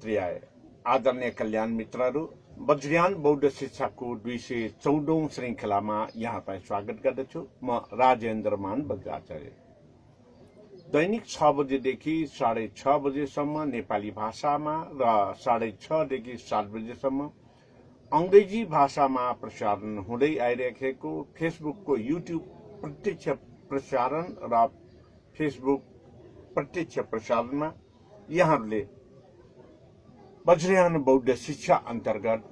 प्रिय आदरणीय कल्याण मित्रहरू, वज्रयान बौद्ध शिक्षाको 214औं श्रृङ्खलामा यहाँलाई स्वागत गर्दछु। म राजेन्द्र मान बज्राचार्य। दैनिक 6 बजेदेखि 6:30 बजेसम्म नेपाली भाषामा र 6:30 देखि 7 बजेसम्म अंग्रेजी भाषामा प्रसारण हुँदै आइरहेको फेसबुकको युट्युब प्रत्यक्ष प्रसारण र फेसबुक प्रत्यक्ष प्रसारणमा यहाँहरूले वज्रयान बौद्ध शिक्षा अन्तर्गत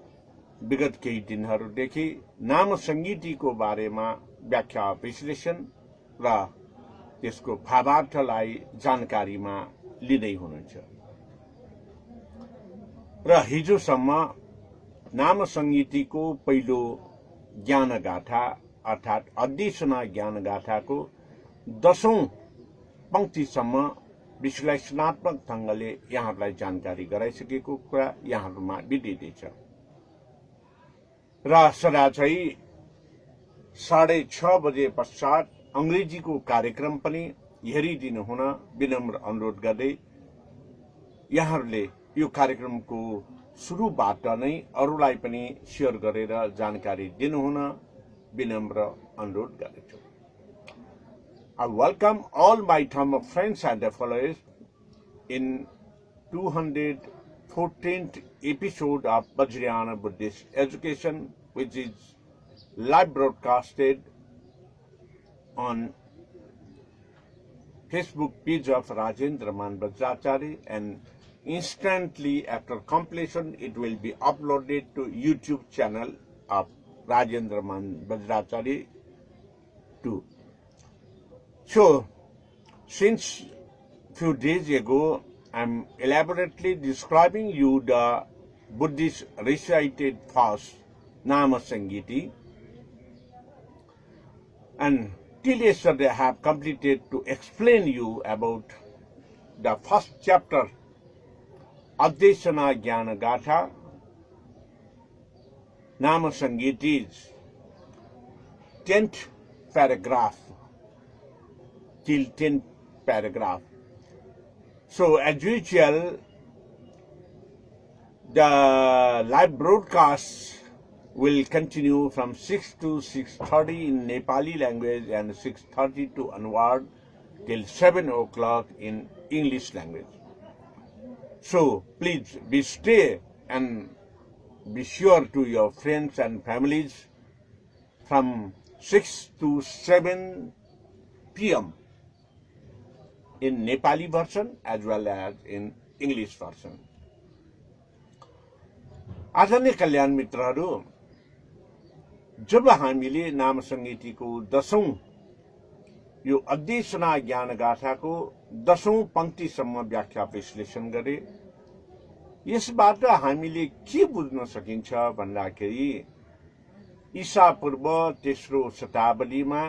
विगत केही दिनहरूदेखि नाम संगीतिको बारेमा व्याख्या विश्लेषण र त्यसको भावार्थलाई जानकारीमा लिँदै हुनुहुन्छ र हिजोसम्म नाम संगीतिको पहिलो ज्ञानगाथा अर्थात् अध्ययना ज्ञानगाथाको 10औं पंक्तिसम्म विश्लेषणात्मक ढंगले यहाँहरूलाई जानकारी गराइसकेको कुरा यहाँहरूमा विदितै छ र सदाझै 6:30 बजे पश्चात अंग्रेजीको कार्यक्रम पनि हेरिदिनु हुन विनम्र अनुरोध गर्दै यहाँहरूले यो कार्यक्रमको सुरुबाट नै अरूलाई पनि शेयर गरेर जानकारी दिनुहुन विनम्र अनुरोध गर्दछु। I welcome all my Dhamma friends and their followers in 214th episode of Vajrayana Buddhist Education, which is live broadcasted on Facebook page of Rajendra Man Bajracharya, and instantly after completion it will be uploaded to YouTube channel of Rajendra Man Bajracharya too. So, since few days ago, I'm elaborately describing you the Buddhist recited fast Nama Sangiti, and till yesterday I have completed to explain you about the first chapter, Adhyasana Jnana Gatha, Nama Sangiti's 10th paragraph till 10th paragraph. So as usual, the live broadcast will continue from 6 to 6:30 in Nepali language and 6:30 to onward till 7 o'clock in English language. So please be stay and be sure to your friends and families from 6 to 7 p.m. in Nepali version as well as in English version. आदरणीय कल्याण मित्रहरू, जब हामीले नाम संगीतिको 10औं यो अध्ययना ज्ञान गाथाको 10औं पंक्तिसम्म व्याख्या विश्लेषण गरे, यसबाट हामीले के बुझ्न सकिन्छ भन्दाखेरि ईसा पूर्व तेस्रो शताब्दीमा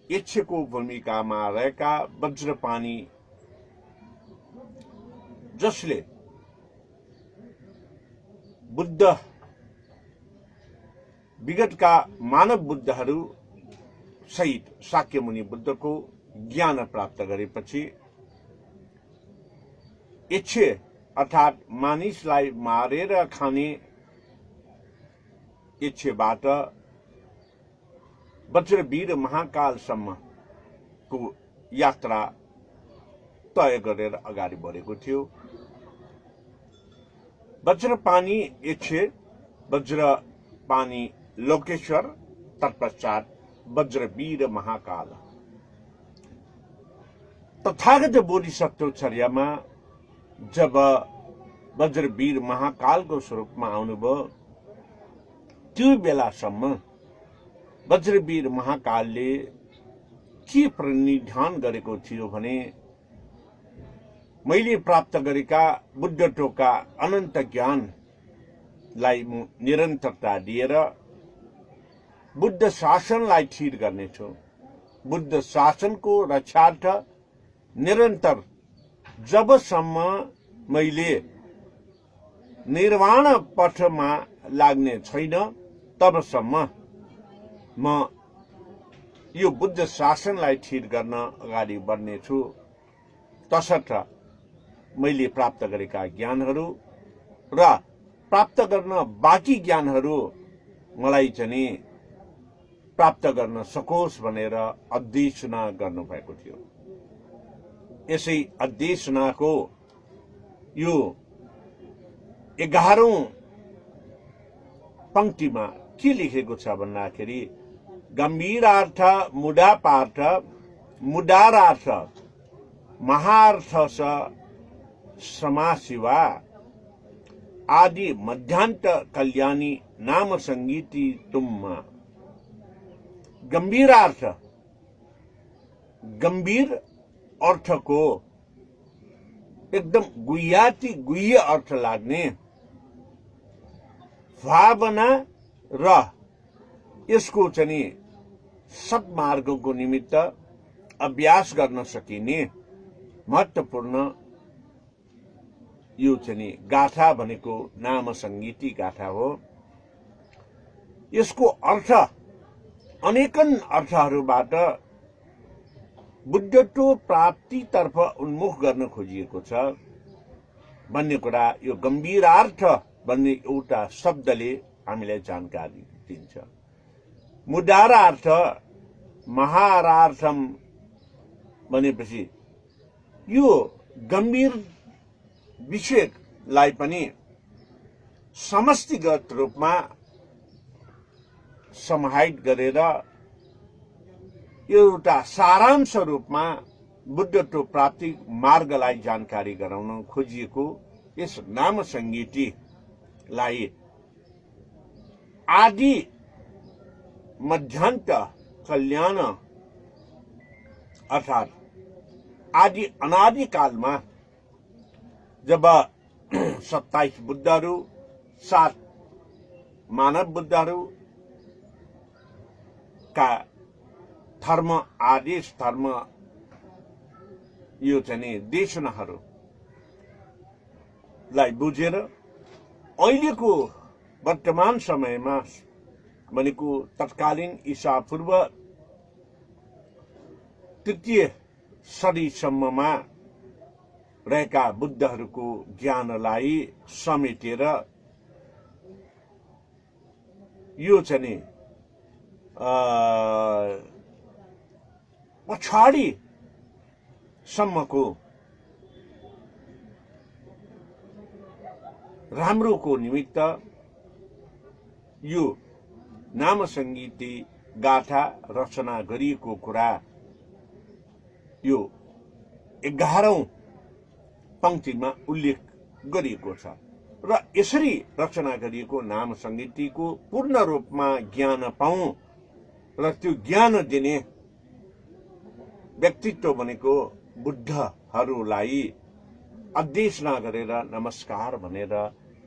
यक्षको भूमिकामा रहेका वज्रपानी, जसले बुद्ध विगतका मानव बुद्धहरू सहित शाक्य मुनि बुद्धको ज्ञान प्राप्त गरेपछि यक्ष अर्थात् मानिसलाई मारेर खाने यक्षबाट वज्रवीर महाकालसम्म को यात्रा तय गरेर अगाडि बढेको थियो। वज्रपानी यक्ष, वज्रपानी लोकेश्वर, तत्पश्चात वज्रवीर महाकाल। तथागत बोधिसत्वचर्यामा जब वज्रवीर महाकालको स्वरूपमा आउनुभयो, त्यो बेलासम्म वज्रवीर महाकालले के प्रणिधान गरेको थियो भने मैले प्राप्त गरेका बुद्धत्वका अनन्त ज्ञानलाई निरन्तरता दिएर बुद्ध शासनलाई स्थिर गर्नेछु। बुद्ध शासनको रक्षार्थ निरन्तर जबसम्म मैले निर्वाण पथमा लाग्ने छैन तबसम्म म यो बुद्ध शासनलाई स्थिर गर्न अगाडि बढ्नेछु। तसर्थ मैले प्राप्त गरेका ज्ञानहरू र प्राप्त गर्न बाँकी ज्ञानहरू मलाई चाहिँ प्राप्त गर्न सकोस् भनेर अध्ययना गर्नुभएको थियो। यसै अध्ययनाको यो 11औं पंक्तिमा के लेखेको छ भन्दाखेरि गम्भीरार्थ मुडापार्थ मुडारार्थ महार्थ समाशिवा आदि मध्यांत कल्याणी नाम संगीति तुम्मा। गंभीरार्थ गंभीर अर्थ को एकदम गुह्याति गुह्य अर्थ लाग्ने भावना र यसको चाहिँ सद्मार्गको निमित्त अभ्यास गर्न सकिने महत्त्वपूर्ण यो चाहिँ गाथा भनेको नाम संगीति गाथा हो। यसको अर्थ अनेकन अर्थहरूबाट बुद्धत्व प्राप्तितर्फ उन्मुख गर्न खोजिएको छ भन्ने कुरा यो गम्भीरार्थ भन्ने एउटा शब्दले हामीलाई जानकारी दिन्छ। मुदारार्थ महारार्थम भनेपछि यो गम्भीर विषयलाई पनि समष्टिगत रूपमा समाहित गरेर एउटा सारांश रूपमा बुद्धत्व प्राप्ति मार्गलाई जानकारी गराउन खोजिएको यस नाम संगीतिलाई आदि मध्यांत कल्याण अर्थात आदि अनादि कालमा जब 27 बुद्धहरू 7 मानव बुद्धहरू का धर्म आदेश धर्म यो चाहिँ देशनाहरूलाई बुझेर अहिलेको वर्तमान समयमा भनेको तत्कालीन ईसा पूर्व 3 सदीसम्ममा रहेका बुद्धहरूको ज्ञानलाई समेटेर यो चाहिँ पछाडि सम्मको राम्रोको निमित्त यो नाम संगीति गाथा रचना गरिएको कुरा यो 11औं पंक्तिमा उल्लेख गरिएको छ र यसरी रचना गरिएको नाम संगीतिको पूर्ण रूपमा ज्ञान पाऊँ र त्यो ज्ञान दिने व्यक्तित्व भनेको बुद्धहरूलाई अध्ययना गरेर नमस्कार भनेर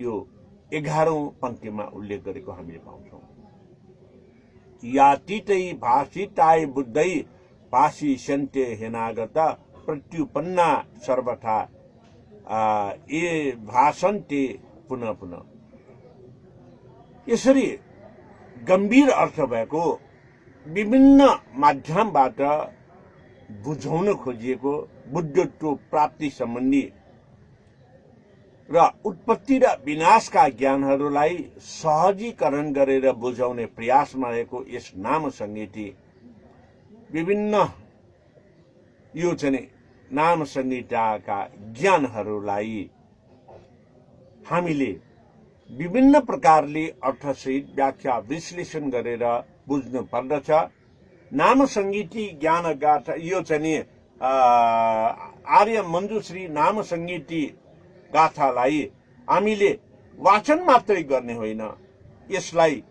यो 11औं पंक्तिमा उल्लेख गरेको हामीले पाउँछौं। यातितै भाषिताय बुद्धै भाषिष्यन्ते हेनागत प्रत्युपन्ना सर्वथा ये भाषन्ते पुनः पुनः। यसरी गम्भीर अर्थ भएको विभिन्न माध्यमबाट बुझाउन खोजिएको बुद्धत्व प्राप्ति सम्बन्धी र उत्पत्ति र विनाशका ज्ञानहरूलाई सहजीकरण गरेर बुझाउने प्रयासमा रहेको यस नाम संगीति विभिन्न यो चाहिँ नाम संगीतका ज्ञानहरूलाई हामीले विभिन्न प्रकारले अर्थसहित व्याख्या विश्लेषण गरेर बुझ्नु पर्दछ। नाम संगीति ज्ञान गाथा यो चाहिँ आर्य मञ्जुश्री नाम संगीति गाथालाई हामीले वाचन मात्रै गर्ने होइन, यसलाई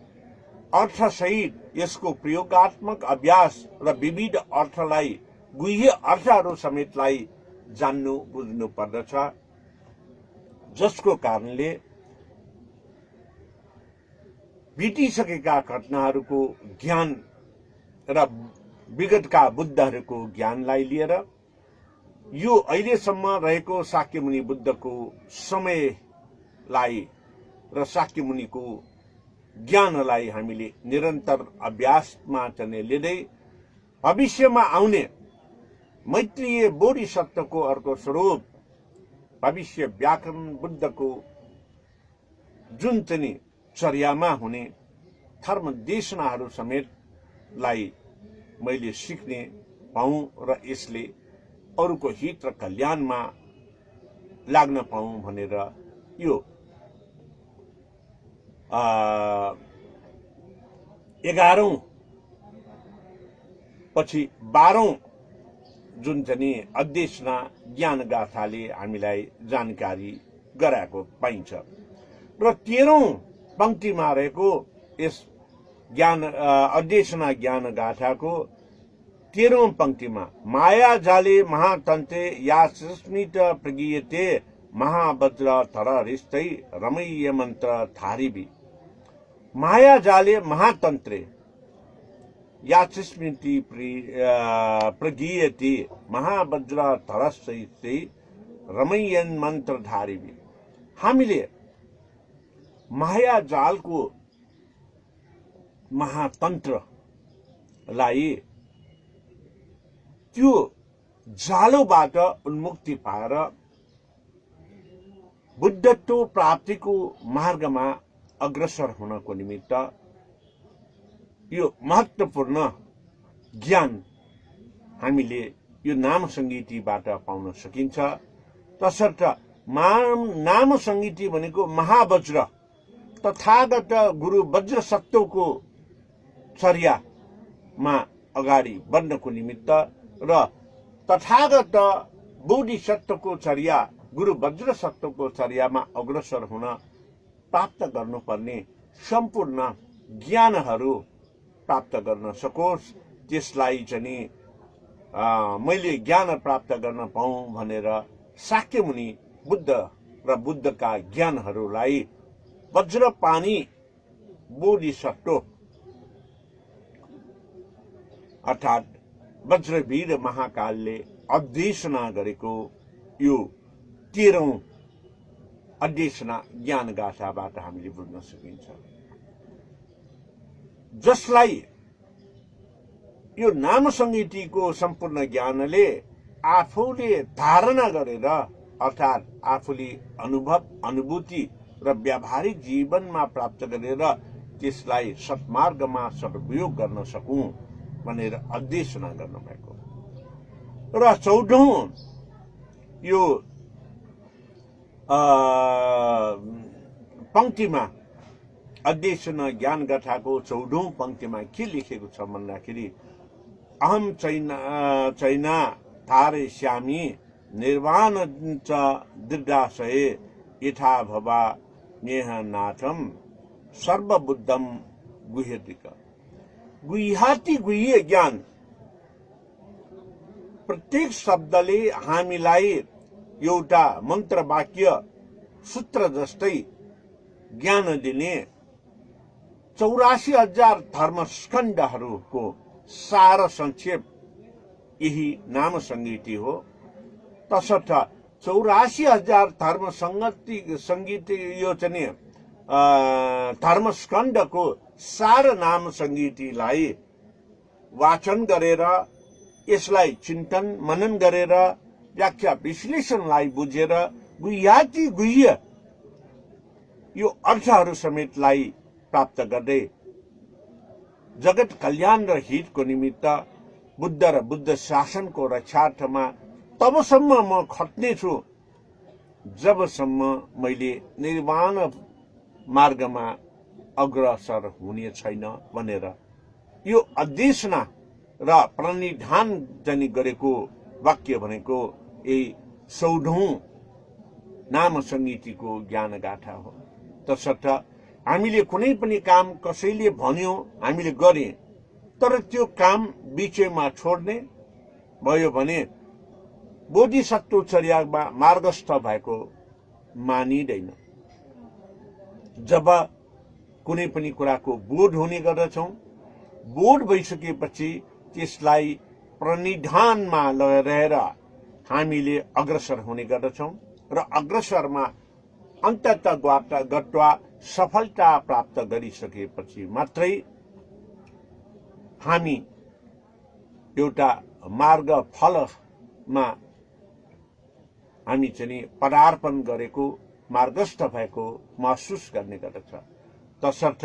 अर्थसहित यसको प्रयोगात्मक अभ्यास र विविध अर्थलाई गुह्य अर्थहरू समेतलाई जान्नु बुझ्नु पर्दछ, जसको कारणले बितिसकेका घटनाहरूको ज्ञान र विगतका बुद्धहरूको ज्ञानलाई लिएर यो अहिलेसम्म रहेको शाक्यमुनि बुद्धको समयलाई र शाक्यमुनिको ज्ञानलाई हामीले निरन्तर अभ्यासमा चाहिँ लिँदै भविष्यमा आउने मैत्रीय बोधिसत्वको अर्को स्वरूप भविष्य व्याकरण बुद्धको जुन चाहिँ चर्यामा हुने धर्म देशनाहरू समेतलाई मैले सिक्ने पाऊँ र यसले अरूको हित र कल्याणमा लाग्न पाऊँ भनेर यो 11औं पछि 12औं जुन चाहिँ अध्ययना ज्ञान गाथाले हामीलाई जानकारी गराएको पाइन्छ र 13औं पंक्तिमा रहेको यस ज्ञान अध्ययना ज्ञान गाथाको 13औं पंक्तिमा माया जाले महातन्त्रे या सुस्मित प्रगीयते महावज्र तरहरिष्टै रमैय मन्त्र धारिबी माया जाले महातन्त्रे या स्मृति प्रगीयते महावज्र तरहरिष्टै रमैयन मन्त्र धारिबी हामीले माया जालको महातन्त्रलाई त्यो जालोबाट उन्मुक्ति पाएर बुद्धत्व प्राप्तिको मार्गमा अग्रसर हुनको निमित्त यो महत्त्वपूर्ण ज्ञान हामीले यो नाम संगीतिबाट पाउन सकिन्छ। तसर्थ नाम संगीति भनेको महावज्र तथागत गुरु वज्र सत्वको चर्यामा अगाडि बढ्नको निमित्त र तथागत बोधिसत्वको चर्या गुरु वज्र सत्वको चर्यामा अग्रसर हुन प्राप्त गर्नुपर्ने सम्पूर्ण ज्ञानहरू प्राप्त गर्न सकोस् त्यसलाई चाहिँ मैले ज्ञान प्राप्त गर्न पाऊँ भनेर शाक्यमुनि बुद्ध र बुद्धका ज्ञानहरूलाई वज्रपाणी बोधिसत्व अर्थात् वज्रवीर महाकालले अध्ययना गरेको यो 13औं अध्ययना ज्ञान गाथाबाट हामीले बुझ्न सकिन्छ, जसलाई यो नाम संगीतिको सम्पूर्ण ज्ञानले आफूले धारणा गरेर अर्थात् आफूले अनुभूति र व्यावहारिक जीवनमा प्राप्त गरेर त्यसलाई सत्मार्गमा सदुपयोग गर्न सकूं भनेर अध्ययना गर्नु भएको र 14औं यो पंक्तिमा अध्ययना ज्ञान गाथाको 14औं पंक्तिमा के लेखेको छ भन्दाखेरि अहम चैना धारयिष्यामि निर्वाण च दृढाशये यथा भवा नेह नाथम सर्वबुद्धम गुह्यतिक गुह्याति गुह्य ज्ञान प्रत्येक शब्दले हामीलाई एउटा मन्त्र वाक्य सूत्र जस्तै ज्ञान दिने 84,000 धर्मस्कन्धहरूको सार संक्षेप यही नाम संगीति हो। तसर्थ 84,000 धर्म संगीत यो चाहिँ धर्मस्कन्धको सार नाम संगीतिलाई वाचन गरेर यसलाई चिन्तन मनन गरेर व्याख्या विश्लेषणलाई बुझेर गुह्याति गुह्य यो अर्थहरू समेतलाई प्राप्त गर्दै जगत कल्याण र हितको निमित्त बुद्ध र बुद्ध शासनको रक्षार्थमा तबसम्म म खट्नेछु जबसम्म मैले निर्वाण मार्गमा अग्रसर हुने छैन भनेर यो अध्ययना र प्रणिधान जनि गरेको वाक्य भनेको यही 14औं नाम संगीतिको ज्ञान गाथा हो। तसर्थ हामीले कुनै पनि काम कसैले भन्यो हामीले गरे तर त्यो काम बीचैमा छोड्ने भयो भने बोधिसत्व चर्यामा मार्गस्थ भएको मानिदैन। जब कुनै पनि कुराको बोध हुने गर्दछौं बोध भइसकेपछि त्यसलाई प्रणिधानमा रहेर हामीले अग्रसर हुने गर्दछौं र अग्रसरमा अन्ततः गत्वा सफलता प्राप्त गरिसकेपछि मात्रै हामी एउटा मार्ग फलमा हामी चाहिँ पदार्पण गरेको मार्गस्थ भएको महसुस गर्ने गर्दछ। तसर्थ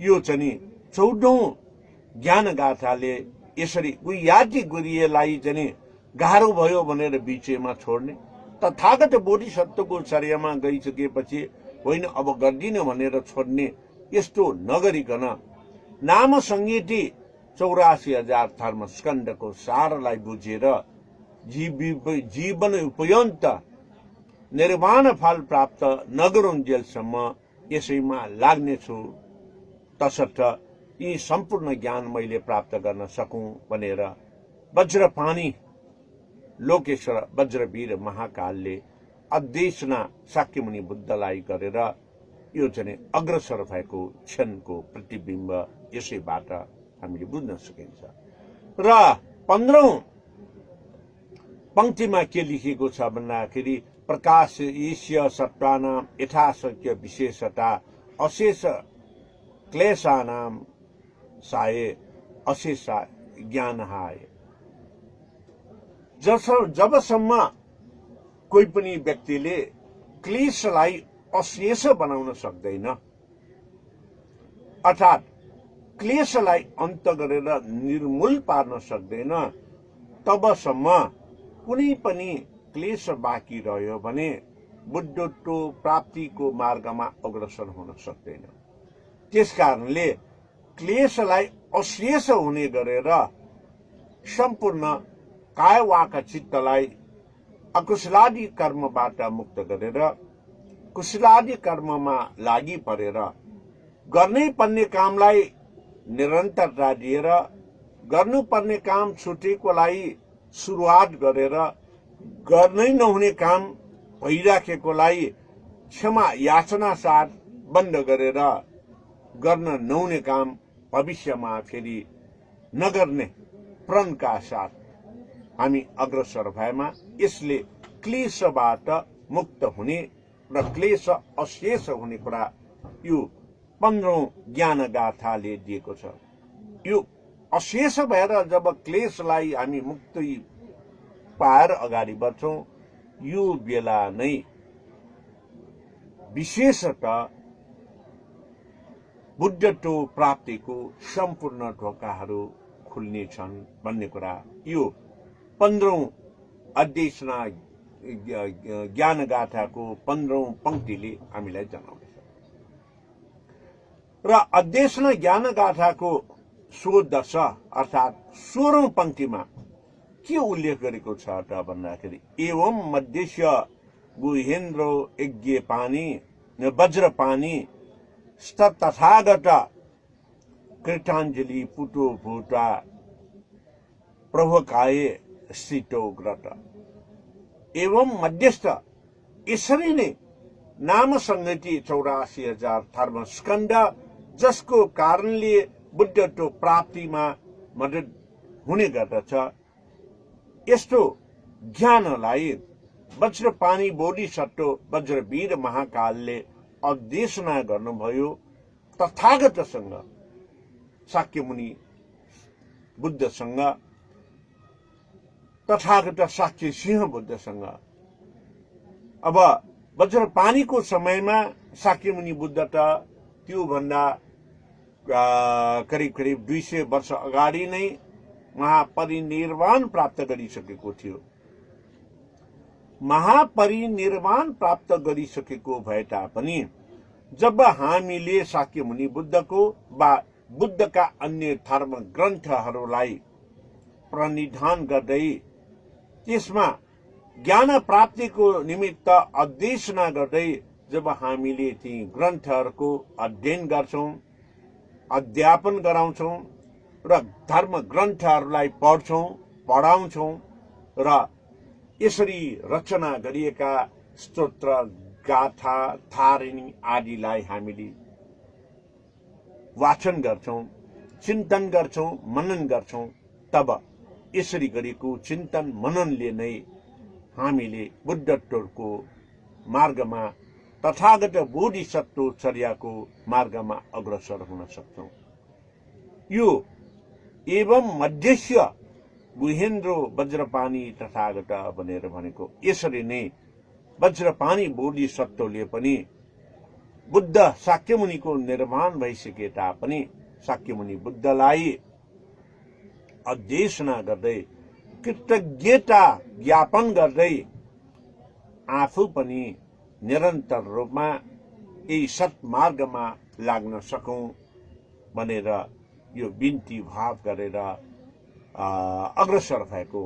यो चाहिँ 14औं ज्ञानगाथाले यसरी गुह्याति गुह्यलाई चाहिँ गाह्रो भयो भनेर बिचमा छोड्ने, तथागत बोधिसत्वको चर्यामा गइसकेपछि होइन अब गर्दिन भनेर छोड्ने, यस्तो नगरिकन नाम संहिति 84,000 धर्मस्कन्धको सारलाई बुझेर जीवन उपयन्त निर्वाण फल प्राप्त नगरुन्जेलसम्म यसैमा लाग्नेछु। तसर्थ यी सम्पूर्ण ज्ञान मैले प्राप्त गर्न सकूं भनेर वज्रपाणी लोकेश्वर वज्रवीर महाकालले अध्यक्षना शाक्यमुनि बुद्धलाई गरेर यो चाहिँ अग्रसर भएको क्षणको प्रतिबिम्ब यसैबाट हामीले बुझ्न सकिन्छ। र 15औं पंक्तिमा के लेखिएको छ भन्दाखेरि प्रकाश ईश्य सत्तानाम यथाशक्य विशेषता अशेष क्लेशानाम साये अशेष ज्ञान हाय। जबसम्म कोही पनि व्यक्तिले क्लेशलाई अशेष बनाउन सक्दैन, अर्थात् क्लेशलाई अन्त गरेर निर्मूल पार्न सक्दैन, तबसम्म कुनै पनि क्लेश बाँकी रह्यो भने बुद्धत्व प्राप्तिको मार्गमा अग्रसर हुन सक्दैन। त्यसकारणले क्लेशलाई अशेष हुने गरेर सम्पूर्ण काय वाक चित्तलाई अकुशलादि कर्मबाट मुक्त गरेर कुशलादि कर्ममा लागि परेर गर्नै पर्ने कामलाई निरन्तरता दिएर गर्नुपर्ने काम छुटेकोलाई सुरुवात गरेर गर्नै नहुने काम भइराखेकोलाई क्षमा याचना साथ बन्द गरेर गर्न नहुने काम भविष्यमा फेरि नगर्ने प्रणका साथ हामी अग्रसर भएमा यसले क्लेशबाट मुक्त हुने र क्लेश अशेष हुने कुरा यो 15औं ज्ञानगाथाले दिएको छ। यो अशेष भएर जब क्लेशलाई हामी मुक्ति पाएर अगाडि बढ्छौं, यो बेला नै विशेषतः बुद्धत्व प्राप्तिको सम्पूर्ण ढोकाहरू खुल्नेछन् भन्ने कुरा यो 15औं अध्ययना ज्ञानगाथाको 15औं पंक्तिले हामीलाई जनाउँछ। र अध्ययना ज्ञानगाथाको 16 अर्थात् 16औं पंक्तिमा के उल्लेख गरेको छ त भन्दाखेरि एवं मध्यस्य गुहेन्द्र यज्ञ पानी वज्रपानी तथागत कृताञ्जलि पुटो भूता प्रभकाय स्थितो ग्रत। एवं मध्यस्थ यसरी नै नाम संगति 84,000 धर्मस्कन्ध जसको कारणले बुद्धत्व प्राप्तिमा मद्दत हुने गर्दछ, यस्तो ज्ञानलाई वज्रपाणी बोधिसत्व वज्रवीर महाकालले अध्ययना गर्नुभयो। तथागतसँग शाक्यमुनि बुद्धसँग, तथागत साक्य सिंह बुद्धसँग। अब वज्रपाणीको समयमा शाक्यमुनि बुद्ध त त्योभन्दा करिब करिब 200 वर्ष अगाडि नै महापरिनिर्वाण प्राप्त गरिसकेको थियो। महापरिनिर्वाण प्राप्त गरिसकेको भए तापनि जब हामीले शाक्यमुनि बुद्धको वा बुद्धका अन्य धर्म ग्रन्थहरूलाई प्रणिधान गर्दै त्यसमा ज्ञान प्राप्तिको निमित्त अध्ययना गर्दै जब हामीले ती ग्रन्थहरूको अध्ययन गर्छौं, अध्यापन गराउँछौं र धर्म ग्रन्थहरूलाई पढ्छौं, पढाउँछौं र यसरी रचना गरिएका स्तोत्र गाथा धारिणी आदिलाई हामीले वाचन गर्छौं, चिन्तन गर्छौं, मनन गर्छौं, तब यसरी गरेको चिन्तन मननले नै हामीले बुद्धत्वको मार्गमा तथागत बोधिसत्व चर्याको मार्गमा अग्रसर हुन सक्छौं। यो एवं मध्यस्य गुहेन्द्र वज्रपाणी तथागत भनेर भनेको यसरी नै वज्रपाणी बोधिसत्वले पनि बुद्ध शाक्यमुनिको निर्माण भइसके तापनि शाक्यमुनि बुद्धलाई अध्येशना गर्दै कृतज्ञता ज्ञापन गर्दै आफू पनि निरन्तर रूपमा यही सत्मार्गमा लाग्न सकौं भनेर यो बिन्ती भाव गरेर अग्रसर भएको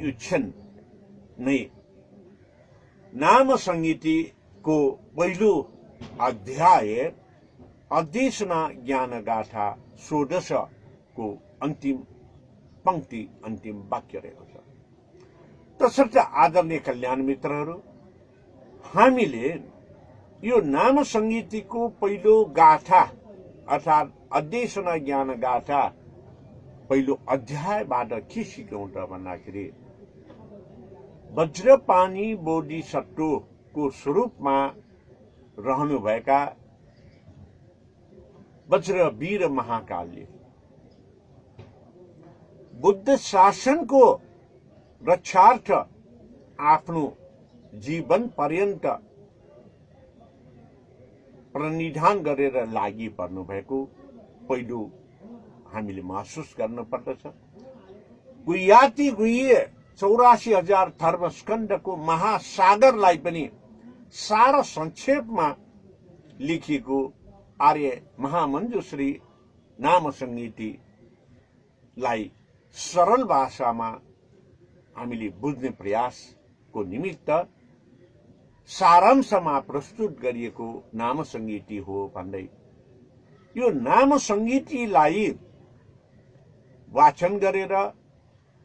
यो क्षण नै नाम संगीतिको पहिलो अध्याय अध्येशना ज्ञान गाथा 16 को अन्तिम पंक्ति अन्तिम वाक्य रहेको छ। तसर्थ आदरणीय कल्याण मित्रहरू, हामीले यो नाम संगीतिको पहिलो गाथा अर्थात् अध्येशना ज्ञान गाथा पहिलो अध्यायबाट के सिक्यौं त भन्दाखेरि वज्रपाणी बोधिसत्वको स्वरूपमा रहनुभएका वज्रवीर महाकालले बुद्ध शासनको रक्षार्थ आफ्नो जीवन पर्यन्त प्रणिधान गरेर लागि पर्नु भएको पहिलो हामीले महसुस गर्न पर्दछ। गुह्याति गुह्य 84,000 धर्मस्कन्धको महासागरलाई पनि सारा संक्षेपमा लेखिएको आर्य महामञ्जुश्री नाम संगीतिलाई सरल भाषामा हामीले बुझ्ने प्रयासको निमित्त सारांशमा प्रस्तुत गरिएको नाम संगीति हो भन्दै यो नाम संगीतिलाई वाचन गरेर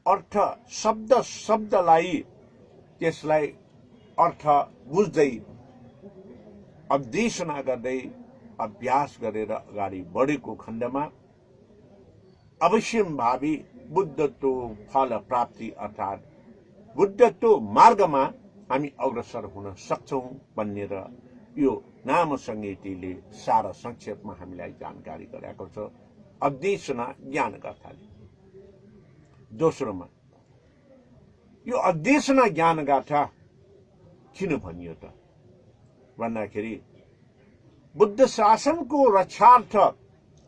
अर्थ शब्द शब्दलाई त्यसलाई अर्थ बुझ्दै अध्येशना गर्दै अभ्यास गरेर अगाडि बढेको खण्डमा अवश्यम्भावी बुद्धत्व फल प्राप्ति अर्थात् बुद्धत्व मार्गमा हामी अग्रसर हुन सक्छौं भनेर यो नाम संगीतिले सारा संक्षेपमा हामीलाई जानकारी गराएको छ अध्येशना ज्ञान गाथाले। दोस्रोमा यो अध्येशना ज्ञान गाथा किन भनियो त भन्दाखेरि बुद्ध शासनको रक्षार्थ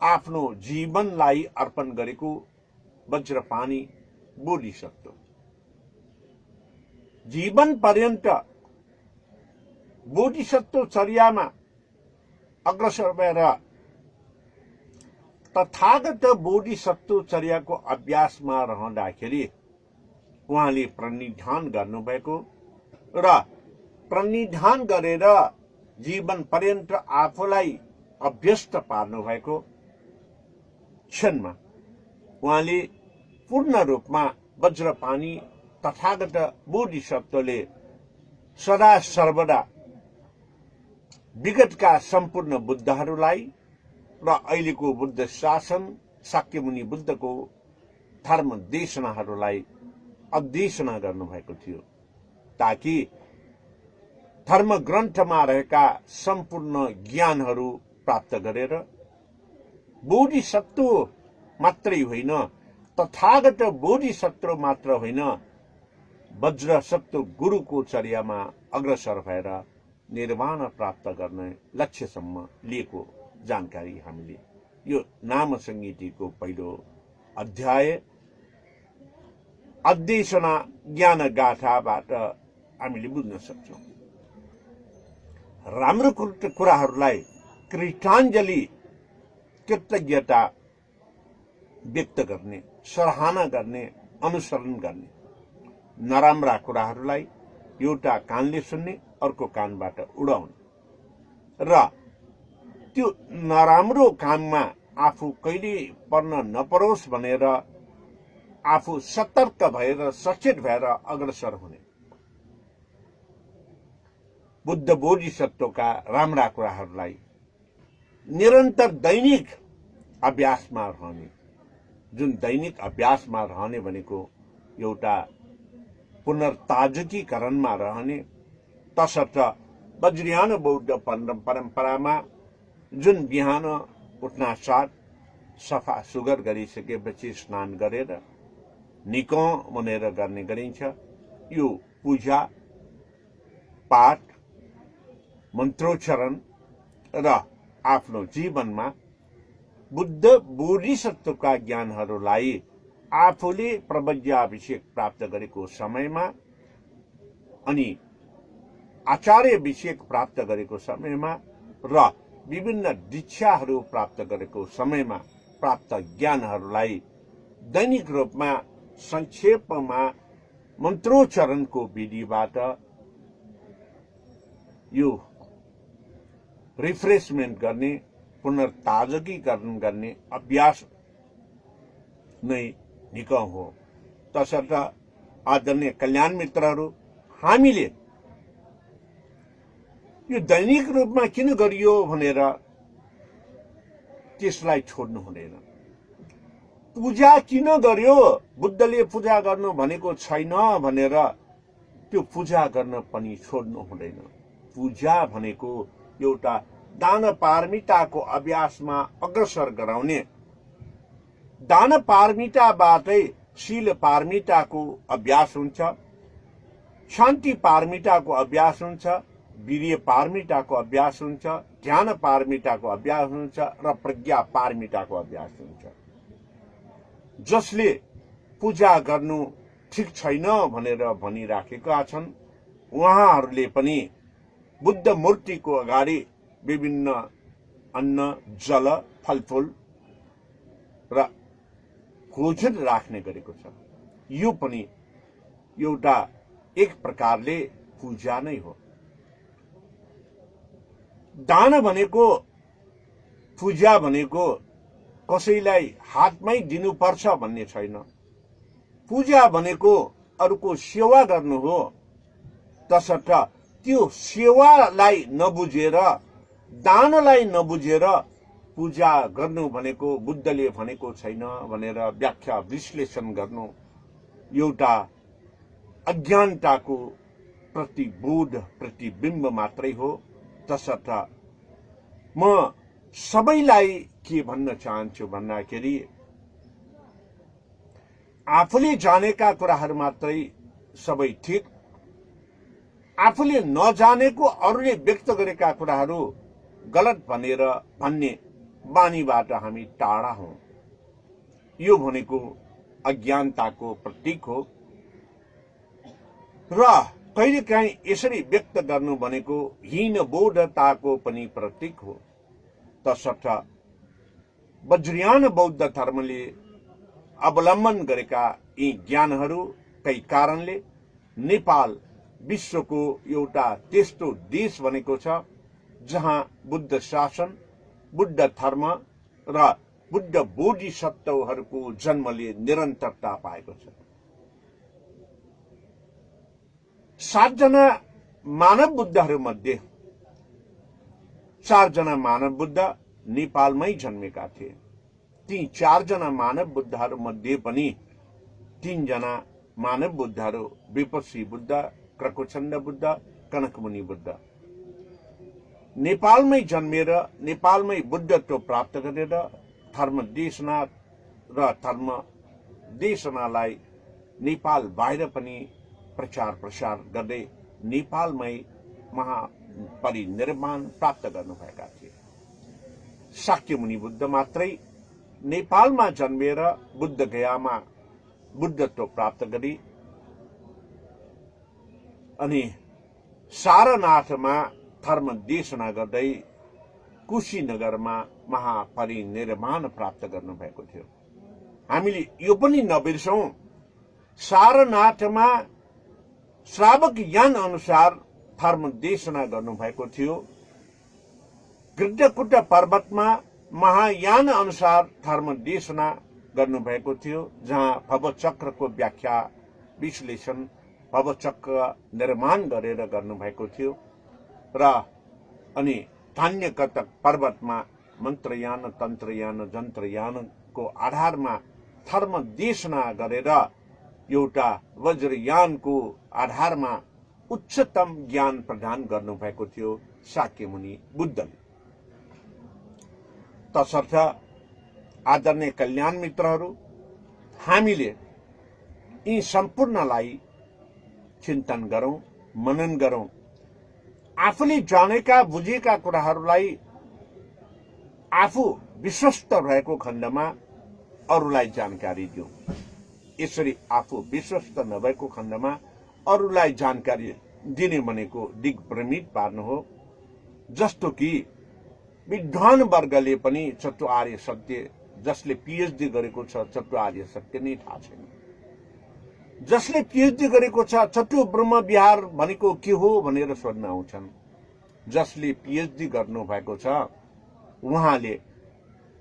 आफ्नो जीवनलाई अर्पण गरेको वज्रपाणी बोधिसत्व जीवन पर्यन्त बोधिसत्व चर्यामा अग्रसर भएर तथागत बोधिसत्व चर्याको अभ्यासमा रहँदाखेरि उहाँले प्रणिधान गर्नुभएको र प्रणिधान गरेर जीवन पर्यन्त आफूलाई अभ्यस्त पार्नु भएको क्षणमा उहाँले पूर्ण रूपमा वज्रपाणी तथागत बोधिसत्वले सदा सर्वदा विगतका सम्पूर्ण बुद्धहरूलाई र अहिलेको बुद्ध शासन शाक्यमुनि बुद्धको धर्म देशनाहरूलाई अध्येशना गर्नुभएको थियो ताकि धर्म ग्रन्थमा रहेका सम्पूर्ण ज्ञानहरू प्राप्त गरेर बोधिसत्व मात्रै होइन तथागत बोधिसत्व मात्र होइन वज्रसत्व गुरुको चर्यामा अग्रसर भएर निर्वाण प्राप्त गर्ने लक्ष्यसम्म लिएको जानकारी हामीले यो नाम संगीतिको पहिलो अध्याय अध्येशना ज्ञान गाथाबाट हामीले बुझ्न सक्छौं। राम्रो कुराहरूलाई कृताञ्जली कृतज्ञता व्यक्त गर्ने सराहना गर्ने अनुसरण गर्ने नराम्रा कुराहरूलाई एउटा कानले सुन्ने अर्को कानबाट उडाउने र त्यो नराम्रो काममा आफू कहिले पर्न नपरोस् भनेर आफू सतर्क भएर सचेत भएर अग्रसर हुने बुद्ध बोधिसत्वका राम्रा कुराहरूलाई निरन्तर दैनिक अभ्यासमा रहने जुन दैनिक अभ्यासमा रहने भनेको एउटा पुनर्ताजकीकरणमा रहने तसर्थ वज्रयान बौद्ध परम्परामा जुन बिहान उठ्ना साथ सफा सुगर गरिसकेपछि स्नान गरेर निको भनेर गर्ने गरिन्छ यो पूजा पाठ मन्त्रोच्चारण र आफ्नो जीवनमा बुद्ध बोधिसत्वका ज्ञानहरूलाई आफूले प्रवज्याभिषेक प्राप्त गरेको समयमा अनि आचार्याभिषेक प्राप्त गरेको समयमा र विभिन्न दीक्षाहरू प्राप्त गरेको समयमा प्राप्त ज्ञानहरूलाई दैनिक रूपमा संक्षेपमा मन्त्रोच्चारणको विधिबाट यो रिफ्रेशमेन्ट गर्ने पुनर्ताजगीकरण गर्ने अभ्यास नै निको हो। तसर्थ आदरणीय कल्याण मित्रहरू, हामीले यो दैनिक रूपमा किन गरियो भनेर त्यसलाई छोड्नु हुँदैन। पूजा किन गर्यो, बुद्धले पूजा गर्नु भनेको छैन भनेर त्यो पूजा गर्न पनि छोड्नु हुँदैन। पूजा भनेको एउटा दान पारमिताको अभ्यासमा अग्रसर गराउने, दान पारमिताबाटै शील पारमिताको अभ्यास हुन्छ, शान्ति पारमिताको अभ्यास हुन्छ, वीर्य पारमिताको अभ्यास हुन्छ, ध्यान पारमिताको अभ्यास हुन्छ र प्रज्ञा पारमिताको अभ्यास हुन्छ। जसले पूजा गर्नु ठिक छैन भनेर भनिराखेका छन्, उहाँहरूले पनि बुद्ध मूर्तिको अगाडि विभिन्न अन्न, जल, फलफूल र भोजन राख्ने गरेको छ। यो पनि एउटा एक प्रकारले पूजा नै हो। दान भनेको, पूजा भनेको कसैलाई हातमै दिनुपर्छ भन्ने छैन। पूजा भनेको अरूको सेवा गर्नु हो। तसर्थ त्यो सेवालाई नबुझेर, दानलाई नबुझेर पूजा गर्नु भनेको बुद्धले भनेको छैन भनेर व्याख्या विश्लेषण गर्नु एउटा अज्ञानताको प्रतिबोध, प्रतिबिम्ब मात्रै हो। तसर्थ म सबैलाई के भन्न चाहन्छु भन्दाखेरि, आफूले जानेका कुराहरू मात्रै सबै ठिक, आफूले नजानेको अरूले व्यक्त गरेका कुराहरू गलत भनेर भन्ने बानीबाट हामी टाढा हौं। यो भनेको अज्ञानताको प्रतीक हो र कहिलेकाहीँ यसरी व्यक्त गर्नु भनेको हीनबोधताको पनि प्रतीक हो। तसर्थ वज्रयान बौद्ध धर्मले अवलम्बन गरेका यी ज्ञानहरूकै कारणले नेपाल विश्वको एउटा त्यस्तो देश बनेको छ जहाँ बुद्ध शासन, बुद्ध धर्म र बुद्ध बोधिसत्वहरूको जन्मले निरन्तरता पाएको छ। 7 जना मानव बुद्धहरू मध्ये 4 जना मानव बुद्ध नेपालमै जन्मेका थिए। ती 4 जना मानव बुद्धहरू मध्ये पनि 3 जना मानव बुद्धहरू विपस्सी बुद्ध, क्रकुचण्ड बुद्ध, कनकमुनि बुद्ध नेपालमै जन्मेर नेपालमै बुद्धत्व प्राप्त गरेर धर्म देशना र धर्म देशनालाई नेपाल बाहिर पनि प्रचार प्रसार गर्दै नेपालमै महापरिनिर्वाण प्राप्त गर्नुभएका थिए। शाक्यमुनि बुद्ध मात्रै नेपालमा जन्मेर बुद्ध गयामा बुद्धत्व प्राप्त गरी अनि सारनाथमा धर्म देशना गर्दै कुशीनगरमा महापरिनिर्वाण प्राप्त गर्नुभएको थियो। हामीले यो पनि नबिर्सौं, सारनाथमा श्रावक यान अनुसार धर्म देशना गर्नुभएको थियो। गृद्धकुट पर्वतमा महायान अनुसार धर्म देशना गर्नुभएको थियो, जहाँ भवचक्रको व्याख्या विश्लेषण, भवचक्र निर्माण गरेर गर्नुभएको थियो र अनि धान्यकटक पर्वतमा मन्त्रयान, तन्त्रयान, जन्त्रयानको आधारमा धर्म देशना गरेर एउटा वज्रयानको आधारमा उच्चतम ज्ञान प्रदान गर्नुभएको थियो शाक्यमुनि बुद्धले। तसर्थ आदरणीय कल्याण मित्रहरू, हामीले यी सम्पूर्णलाई चिन्तन गरौं, मनन गरौं आफूले जानेका बुझेका कुराहरूलाई आफू विश्वस्त रहेको खण्डमा अरूलाई जानकारी दिउँ। यसरी आफू विश्वस्त नभएको खण्डमा अरूलाई जानकारी दिने भनेको दिग्भ्रमित पार्नु हो। जस्तो कि विद्वान वर्गले पनि चतुर्आर्य सत्य, जसले पीएचडी गरेको छ चतुर्आर्य सत्य नै थाहा छैन। जसले पीएचडी गरेको छ चतुर ब्रह्म विहार भनेको के हो भनेर सोध्न आउँछन्। जसले पीएचडी गर्नु भएको छ उहाँले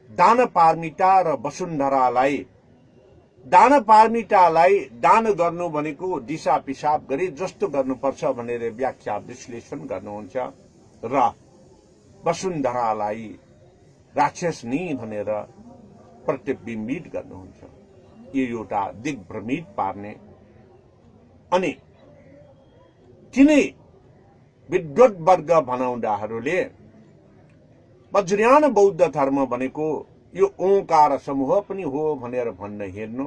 दान पारमितालाई दान गर्नु भनेको दिशा पिसाब गरी जस्तो गर्नुपर्छ भनेर व्याख्या विश्लेषण गर्नुहुन्छ र वसुन्धरालाई राक्षसनी भनेर प्रतिबिम्बित गर्नुहुन्छ। यो एउटा दिग्भ्रमित पार्ने अनि तिनै विद्वत वर्ग भनाउँदाहरूले वज्रयान बौद्ध धर्म भनेको यो ओंकार समूह पनि हो भनेर भन्न हेर्नु।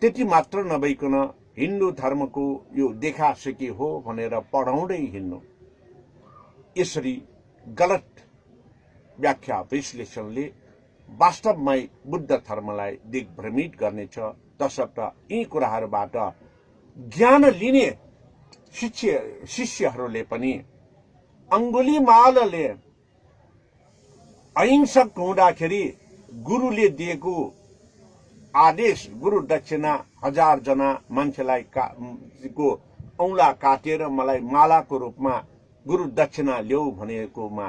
त्यति मात्र नभइकन हिन्दू धर्मको यो देखासेकी हो भनेर पढाउँदै हिँड्नु। यसरी गलत व्याख्या विश्लेषणले वास्तवमै बुद्ध धर्मलाई दिग्भ्रमित गर्नेछ। तसर्थ यी कुराहरूबाट ज्ञान लिने शिष्यहरूले पनि अंगुलीमालले अहिंसक हुँदाखेरि गुरुले दिएको आदेश, गुरु दक्षिणा 1000 जना मान्छेलाई को औंला काटेर मलाई मालाको रूपमा गुरु दक्षिणा ल्याऊ भनेकोमा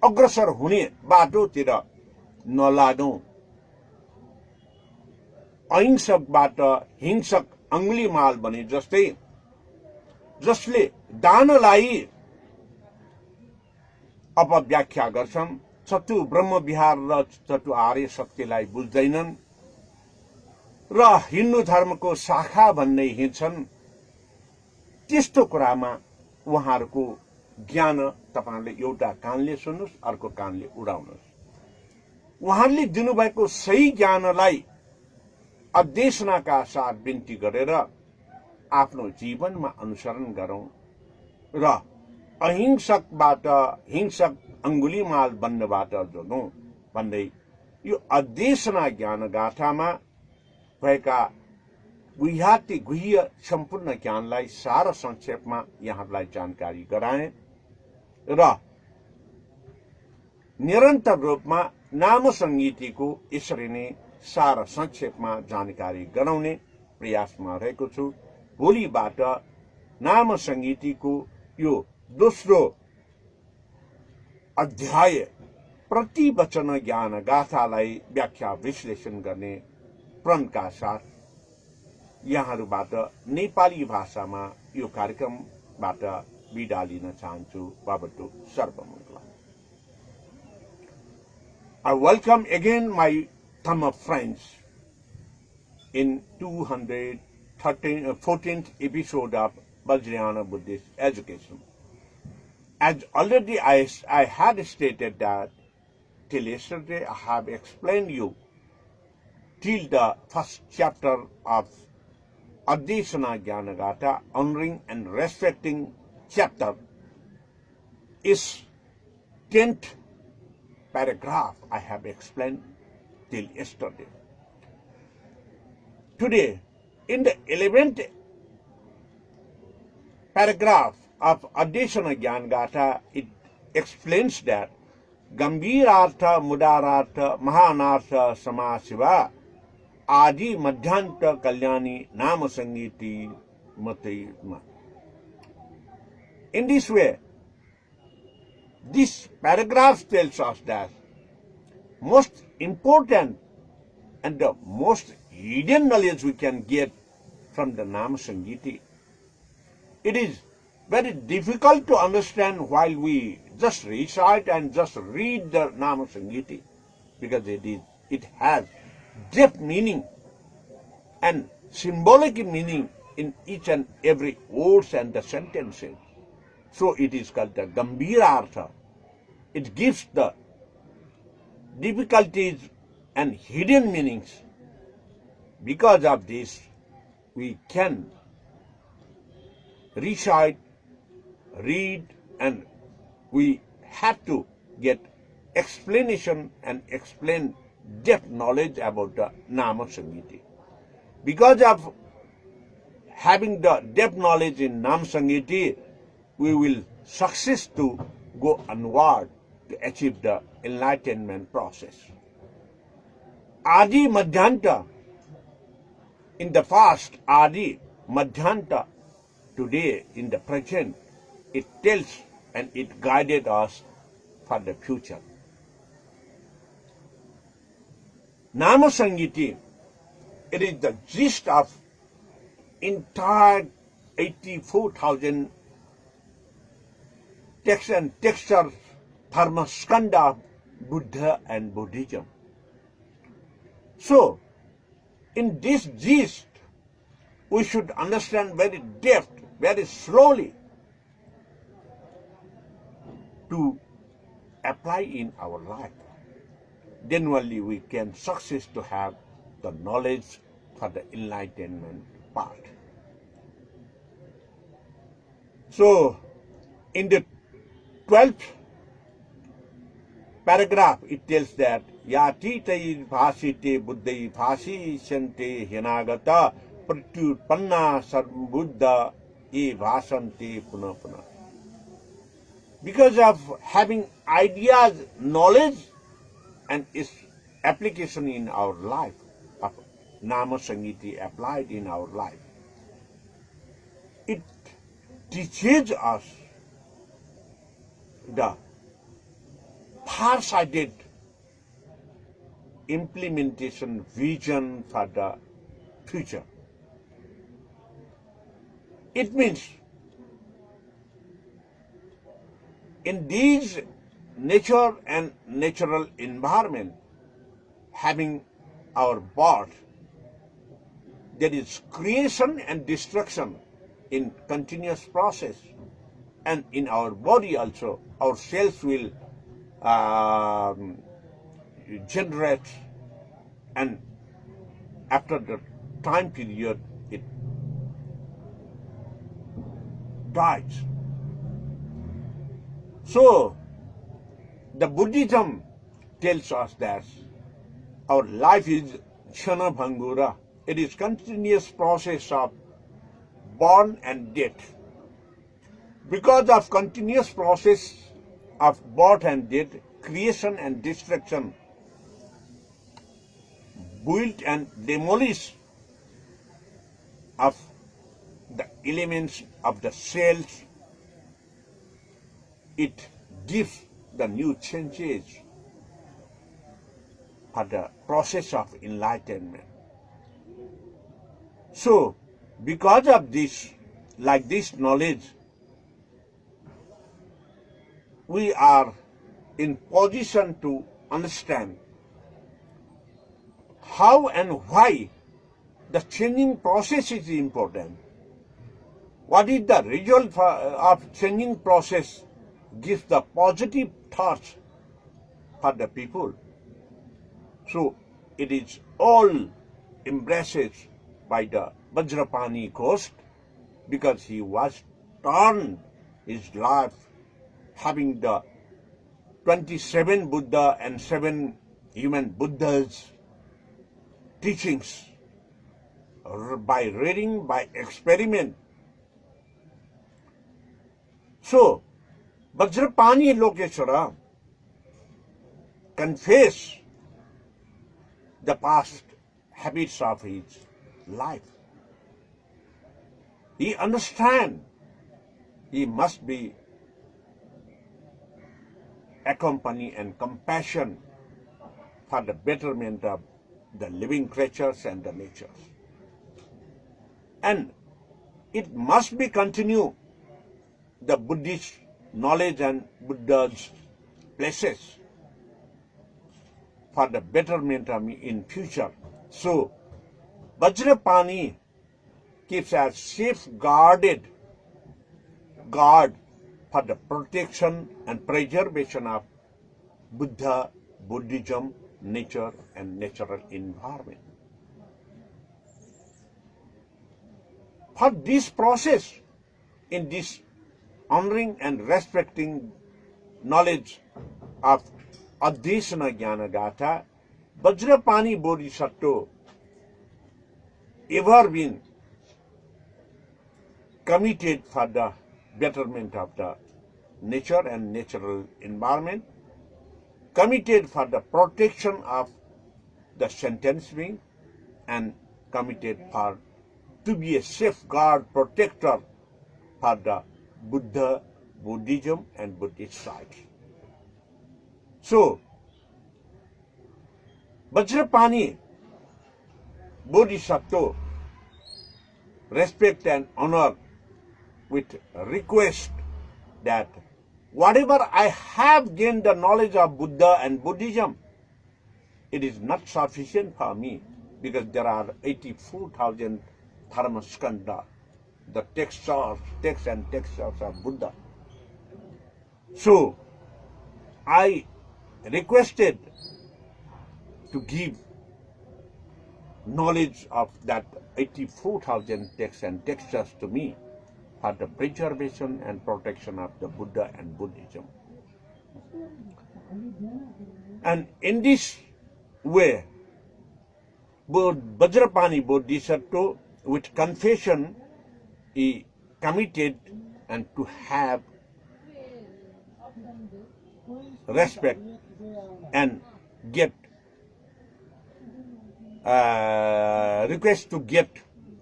अग्रसर हुने बाटोतिर नलागौं। अहिंसकबाट हिंसक अंगुलीमाल बने जस्तै जसले दानलाई अपव्याख्या गर्छन्, चतु ब्रह्म विहार र चतु आर्य सत्यलाई बुझ्दैनन् र हिन्दू धर्मको शाखा भन्ने हिँड्छन्। त्यस्तो कुरामा उहाँहरूको ज्ञान तपाईले एउटा कानले सुन्नुस्, अर्को कानले उडाउनुस्। उहाँले दिनुभएको सही ज्ञानलाई अध्ययनका साथ बिन्ती गरेर आफ्नो जीवनमा अनुसरण गरौं र अहिंसकबाट हिंसक अंगुलीमाल बन्नबाट जोडौं भन्दै यो अध्ययन ज्ञान गाथामा भएका गुह्याति गुह्य सम्पूर्ण ज्ञानलाई सार संक्षेपमा यहाँहरूलाई जानकारी गराए र निरन्तर रूपमा नाम संगीतिको यसरी नै सार संक्षेपमा जानकारी गराउने प्रयासमा रहेको छु। भोलिबाट नाम संगीतिको यो दोस्रो अध्याय प्रति वचन ज्ञान गाथालाई व्याख्या विश्लेषण गर्ने प्रणका साथ यहाँहरूबाट नेपाली भाषामा यो कार्यक्रमबाट बिदा लिन चाहन्छु। भवतु सर्वमङ्गलम्। I welcome again my Tamil friends in 214th episode of Vajrayana Buddhist Education. As already I had stated that till yesterday I have explained you till the first chapter of Adhyasana Jnanagatha, honoring and respecting chapter, is 10th paragraph I have explained till yesterday. Today, in the 11th paragraph of Adhyasana Jnanagatha, it explains that Gambhirartha, Mudarartha, Mahanartha, Samashiva, Adi Madhyanta Kalyani Nama Sangiti Matayitma. In this way, this paragraph tells us that most important and the most hidden knowledge we can get from the Nama Sangiti. It is very difficult to understand while we just recite and just read the Nama Sangiti, because it has deep meaning and symbolic meaning in each and every words and the sentences. So it is called the Gambhirartha. It gives the difficulties and hidden meanings. Because of this, we can recite, read, and we have to get explanation and explain depth knowledge about the Nama Sangiti. Because of having the depth knowledge in Nam Sangiti, we will success to go onward to achieve the enlightenment process. Adi Madhyanta, in the past, Adi Madhyanta, today, in the present, it tells and it guided us for the future. Nama Sangiti, it is the gist of entire 84,000 text and texture dharmaskanda of Buddha and Buddhism. So, in this gist, we should understand very depth, very slowly, to apply in our life. Then only we can success to have the knowledge for the enlightenment part. So, in the 12th paragraph, it tells that Yatitai bhasite buddhai bhasishante hinagata pratyutpanna sarbuddha e bhasante puna puna. Because of having ideas, knowledge, and its application in our life, of Nama Sangiti applied in our life, it teaches us the far-sighted implementation vision for the future. It means in these nature and natural environment, having our birth, there is creation and destruction in continuous process, and in our body also, our cells will generate, and after the time period it dies. So the Buddhism tells us that our life is Chana Bhangura. It is continuous process of born and death. Because of continuous process of birth and death, creation and destruction, build and demolish of the elements of the cells, it gives the new changes for the process of enlightenment. So, because of this, like this knowledge, we are in position to understand how and why the changing process is important. What is the result of changing process gives the positive thoughts for the people. So it is all embraced by the Vajrapani ghost, because he was turned his life having the 27 Buddha and 7 human Buddhas teachings by reading, by experiment. So, Vajrapani Lokeshwara confessed the past habits of his life. He understands he must be accompany and compassion for the betterment of the living creatures and the natures. And it must be continue the Buddhist knowledge and Buddha's places for the betterment of in future. So Vajrapani keeps a safeguarded guard for the protection and preservation of Buddha, Buddhism, nature and natural environment. For this process, in this honoring and respecting knowledge of Adhyasana Jnanagatha, Vajrapani Bodhisattva ever been committed for the betterment of the nature and natural environment, committed for the protection of the sentient being, and committed for to be a safeguard protector for the Buddha, Buddhism and Buddhist sites. So, Vajrapani Bodhisattva respect and honor with request that whatever I have gained the knowledge of Buddha and Buddhism, it is not sufficient for me because there are 84,000 Dharmaskanda, the texts and texts of Buddha. So, I requested to give knowledge of that 84,000 texts and texts to me for the preservation and protection of the Buddha and Buddhism. And in this way, Vajrapani Bodhisattva, with confession, he committed and to have respect and get request to get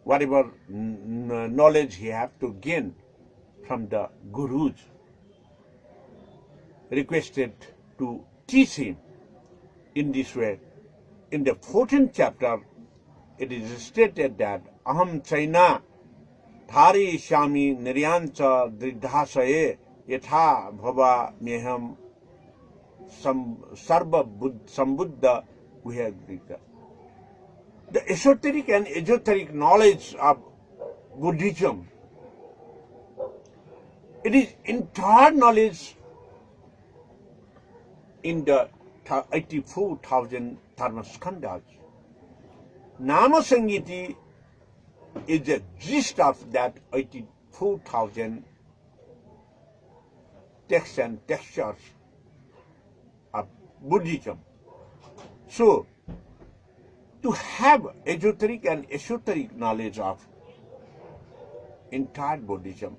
whatever knowledge he have to gain from the gurus, requested to teach him in this way. In the 14th chapter, it is stated that Aham Chaina Dhari Shami Niryancha Dridhasaye Yatha Bhava Meham Sarva Sambuddha Vihagrita. The esoteric and esoteric knowledge of Buddhism, it is entire knowledge in the 84,000 Dharmaskandhas. Nama Sangiti is the gist of that 84,000 texts and textures of Buddhism. So, to have esoteric and esoteric knowledge of entire Buddhism,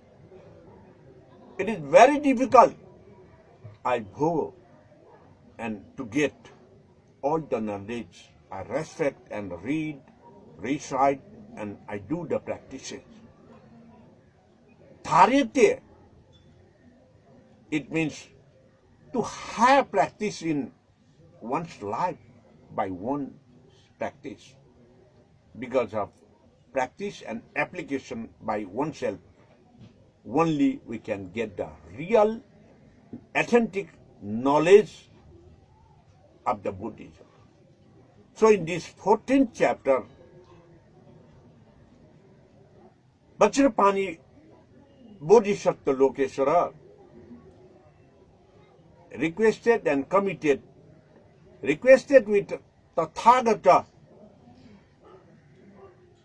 it is very difficult. I go and to get all the knowledge, I respect and read, recite, and I do the practices. Dharyate, it means to have practice in one's life by one's practice. Because of practice and application by oneself, only we can get the real, authentic knowledge of the Buddhism. So in this 14th chapter, Vajrapani Bodhisattva Lokeswara requested and committed, requested with Tathagata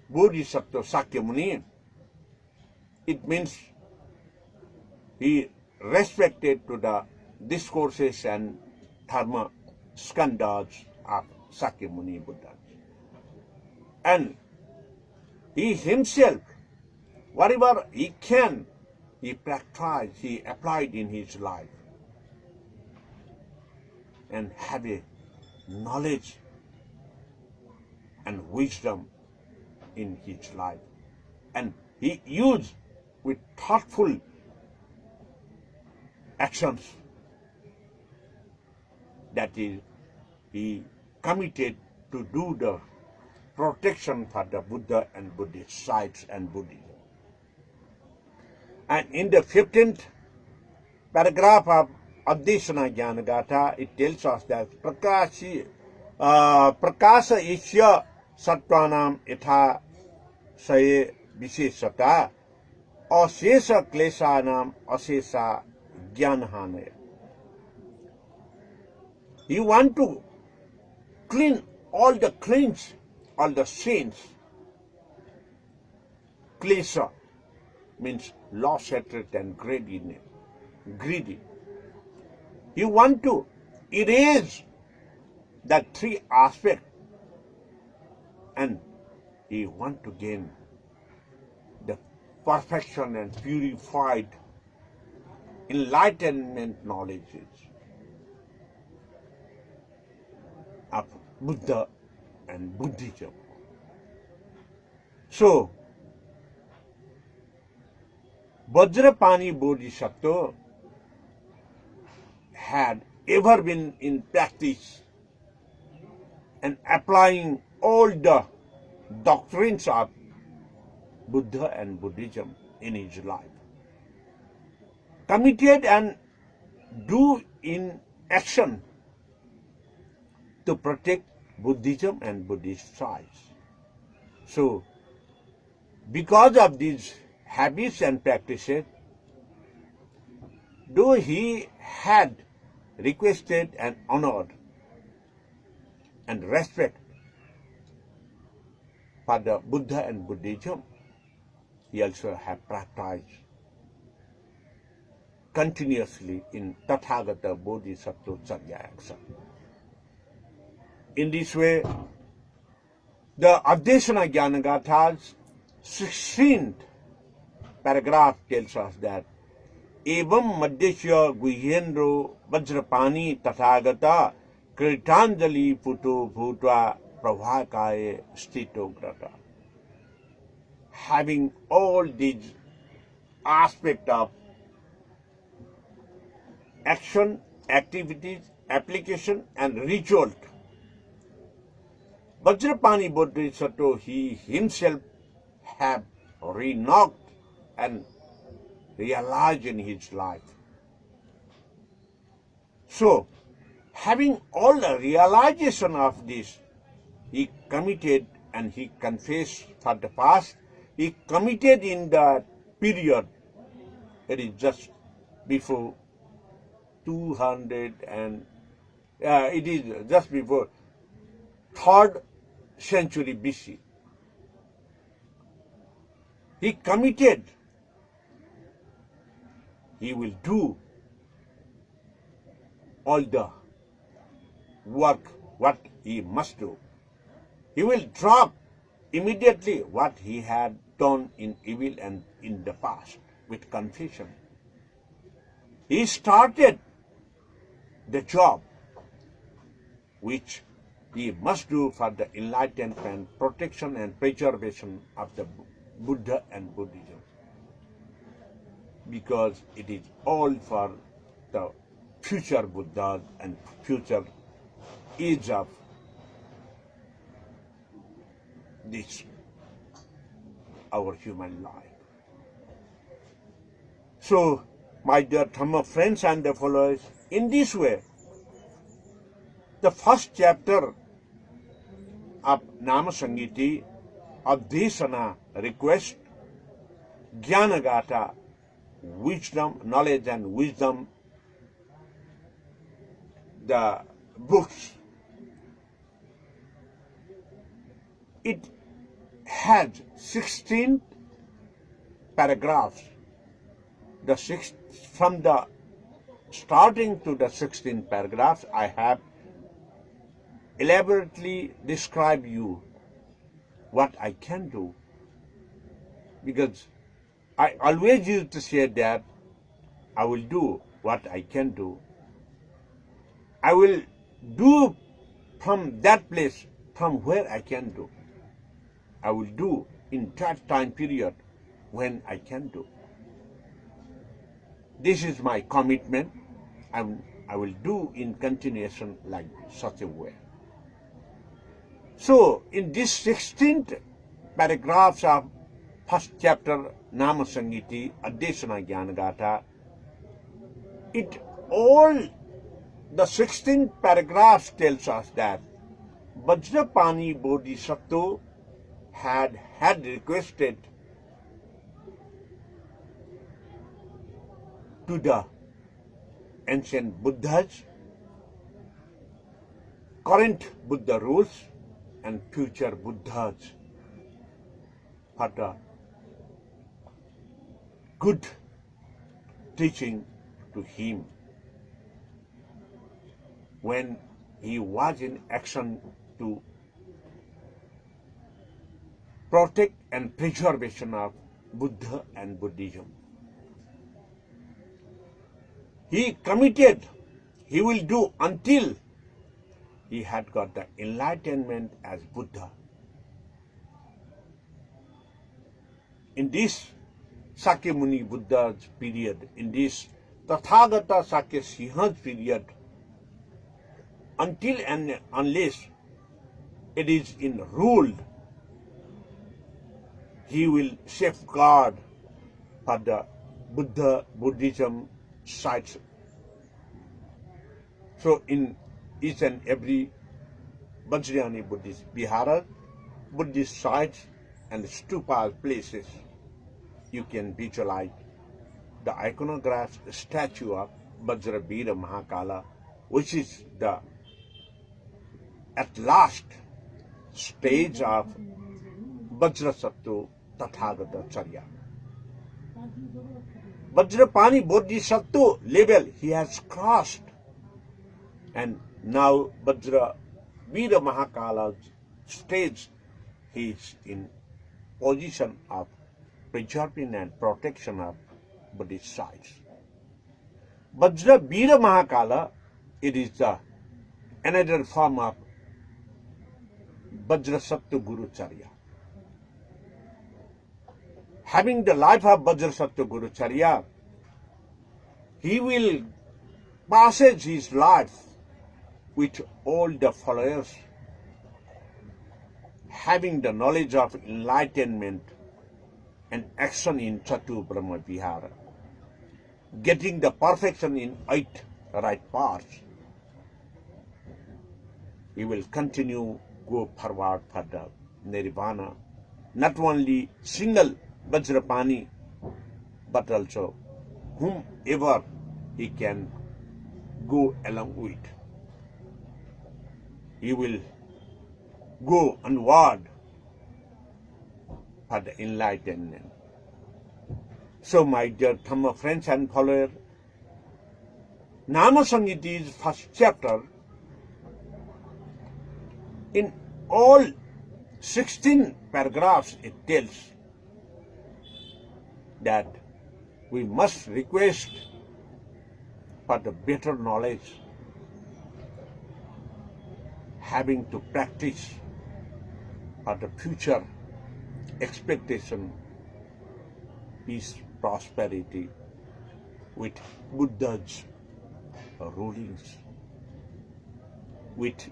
Bodhisattva Sakyamuni. It means he respected to the discourses and dharma skandhas of Sakyamuni Buddha. And he himself, whatever he can, he practiced, he applied in his life and have a knowledge and wisdom in his life. And he used with thoughtful actions, that is, he committed to do the protection for the Buddha and Buddhist sites and Buddhism. And in the 15th paragraph of Adhyasana Jnanagatha, it tells us that Prakasa Isya Sattvanam Itha Saye Visheshata Asesa Kleshanam Asesa Jnanahane. You want to cleanse all the sins. Klesha means loss, hatred, and greedy. You want to erase that three aspects, and you want to gain the perfection and purified enlightenment knowledges of Buddha and Buddhism. So, Vajrapani Bodhisattva had ever been in practice and applying all the doctrines of Buddha and Buddhism in his life. Committed and do in action to protect Buddhism and Buddhist science. So, because of these habits and practices, though he had requested and honored and respect for the Buddha and Buddhism, he also had practiced continuously in Tathagata Bodhisattva Charya action. In this way, the Adesana Jnanagatha's 16th paragraph tells us that Evam Madhyasya Guhyendro Vajrapani Tathagata Kritanjali Puto Bhutva Prabhakaye Stitograta. Having all these aspects of action, activities, application, and result, Vajrapani Bodhisattva, he himself have renounced and realized in his life. So, having all the realization of this, he committed and he confessed for the past. He committed in the period, it is just before 200 and it is just before 3rd century BC. He committed, he will do all the work, what he must do. He will drop immediately what he had done in evil and in the past with confession. He started the job which he must do for the enlightenment, protection and preservation of the Buddha and Buddhism, because it is all for the future Buddhas and future age of this, our human life. So, my dear Dhamma friends and the followers, in this way, the first chapter of Nama Sangiti, Adesana, request, Jnanagatha, wisdom, knowledge and wisdom, the books, it has 16 paragraphs. From the starting to the 16th paragraphs, I have elaborately described you what I can do, because I always used to say that I will do what I can do. I will do from that place, from where I can do. I will do in that time period when I can do. This is my commitment, and I will do in continuation like such a way. So, in this 16th paragraphs of first chapter, Nama Sangiti, Adesana Jnanagatha, it all the 16 paragraphs tells us that Vajrapani Bodhisattva had requested to the ancient Buddhas, current Buddha rules and future Buddhas for the good teaching to him when he was in action to protect and preservation of Buddha and Buddhism. He committed, he will do until he had got the enlightenment as Buddha. In this Sakyamuni Buddha's period, in this Tathagata Sakya Sinha's period, until and unless it is in rule, he will safeguard for the Buddhism sites. So in each and every Vajrayani Buddhist Vihara, Buddhist sites and stupa places, you can visualize the iconographed statue of Vajravira Mahakala, which is the at last stage of Vajrasattva Tathagata Charya. Vajrapani Bodhisattva level he has crossed, and now Vajravira Mahakala's stage he is in position of preserving and protection of Buddhist sites. Vajravira Mahakala, it is another form of Vajrasattva Gurucharya. Having the life of Vajrasattva Gurucharya, he will passage his life with all the followers, having the knowledge of enlightenment and action in Chatu Brahma Vihara, getting the perfection in 8 right paths. He will continue go forward for the Nirvana, not only single Vajrapani, but also whomever he can go along with. He will go onward for the enlightenment. So, my dear Dhamma friends and followers, Nama Samhita's first chapter, in all 16 paragraphs, it tells that we must request for the better knowledge, having to practice for the future expectation, peace, prosperity with Buddha's rulings, with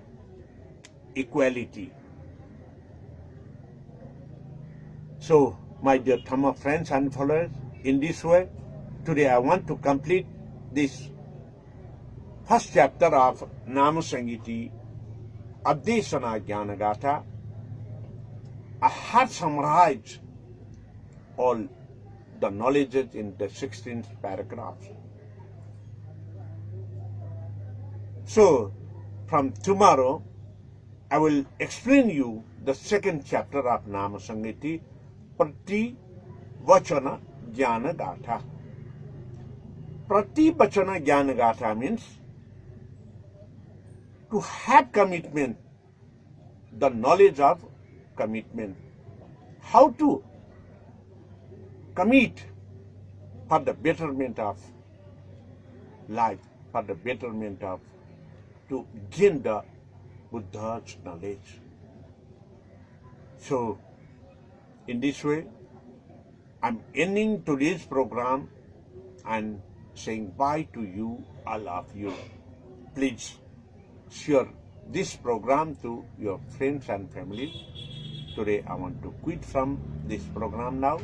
equality. So, my dear Dhamma friends and followers, in this way, today I want to complete this first chapter of Nama Samhita Adesana Jnana Gatha. I have summarized all the knowledges in the 16th paragraphs. So, from tomorrow, I will explain you the second chapter of Nama Samhita, Prati Vachana Jnana Gatha. Prati Vachana Jnana Gatha means to have commitment, the knowledge of commitment. How to commit for the betterment of life, for the betterment of, to gain the Buddha's knowledge. So, in this way, I'm ending today's program and saying bye to you, all of you. Please share this program to your friends and family. Today I want to quit from this program now.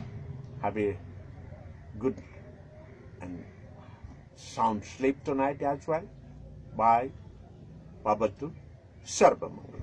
Have a good and sound sleep tonight as well. Bye. Bhavatu Sarvamangala.